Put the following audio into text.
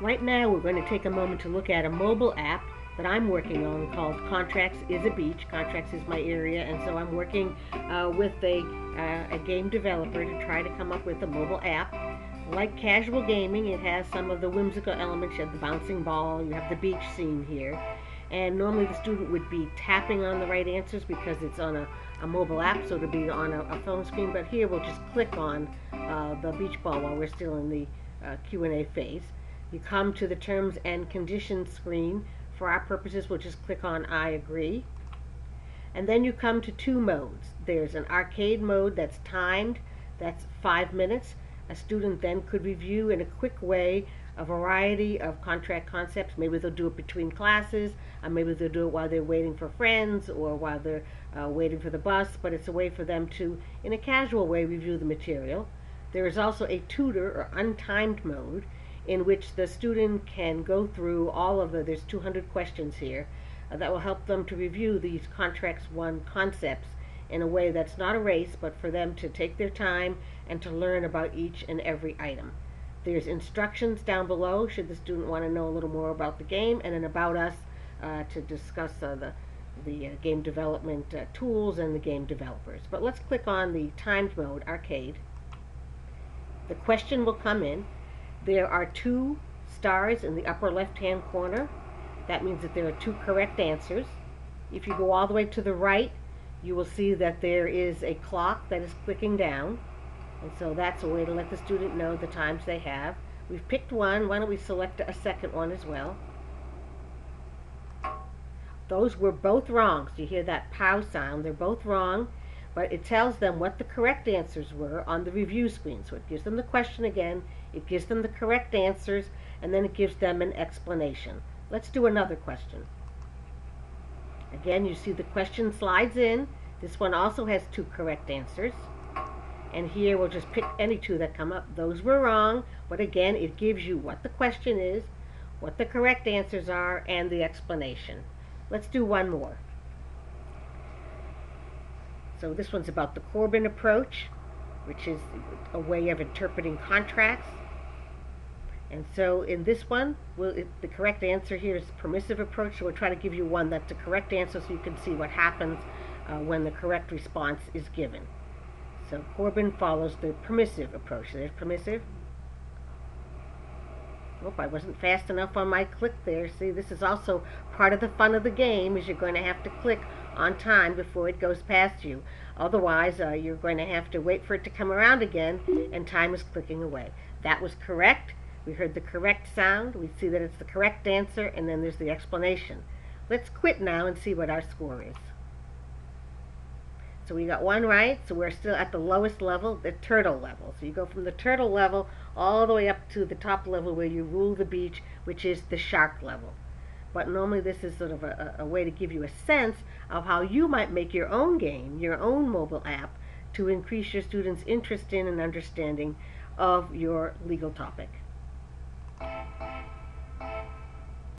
Right now we're going to take a moment to look at a mobile app that I'm working on called Contracts is a Beach. Contracts is my area, and so I'm working with a game developer to try to come up with a mobile app. Like casual gaming, it has some of the whimsical elements. You have the bouncing ball, you have the beach scene here. And normally the student would be tapping on the right answers because it's on a mobile app, so it'll be on a phone screen. But here we'll just click on the beach ball while we're still in the Q&A phase. You come to the terms and conditions screen. For our purposes, we'll just click on I agree. And then you come to two modes. There's an arcade mode that's timed, that's 5 minutes. A student then could review in a quick way a variety of contract concepts. Maybe they'll do it between classes, or maybe they'll do it while they're waiting for friends or while they're waiting for the bus, but it's a way for them to, in a casual way, review the material. There is also a tutor or untimed mode in which the student can go through all of there's 200 questions here that will help them to review these Contracts 1 concepts in a way that's not a race, but for them to take their time and to learn about each and every item. There's instructions down below should the student want to know a little more about the game, and then about us to discuss the game development tools and the game developers. But let's click on the timed mode, arcade. The question will come in. There are 2 stars in the upper left-hand corner. That means that there are 2 correct answers. If you go all the way to the right, you will see that there is a clock that is clicking down. And so that's a way to let the student know the times they have. We've picked one. Why don't we select a second one as well? Those were both wrong. So you hear that pow sound. They're both wrong. But it tells them what the correct answers were on the review screen. So it gives them the question again, it gives them the correct answers, and then it gives them an explanation. Let's do another question. Again, you see the question slides in. This one also has 2 correct answers. And here we'll just pick any 2 that come up. Those were wrong, but again, it gives you what the question is, what the correct answers are, and the explanation. Let's do one more. So this one's about the Corbin approach, which is a way of interpreting contracts. And so in this one, the correct answer here is permissive approach, so we'll try to give you one that's the correct answer so you can see what happens when the correct response is given. So Corbin follows the permissive approach. There's permissive. Oh, I wasn't fast enough on my click there. See, this is also part of the fun of the game, is you're going to have to click on time before it goes past you. Otherwise, you're going to have to wait for it to come around again, and time is clicking away. That was correct. We heard the correct sound. We see that it's the correct answer, and then there's the explanation. Let's quit now and see what our score is. So we got one right, so we're still at the lowest level, the turtle level. So you go from the turtle level all the way up to the top level where you rule the beach, which is the shark level. But normally this is sort of a way to give you a sense of how you might make your own game, your own mobile app, to increase your students' interest in and understanding of your legal topic.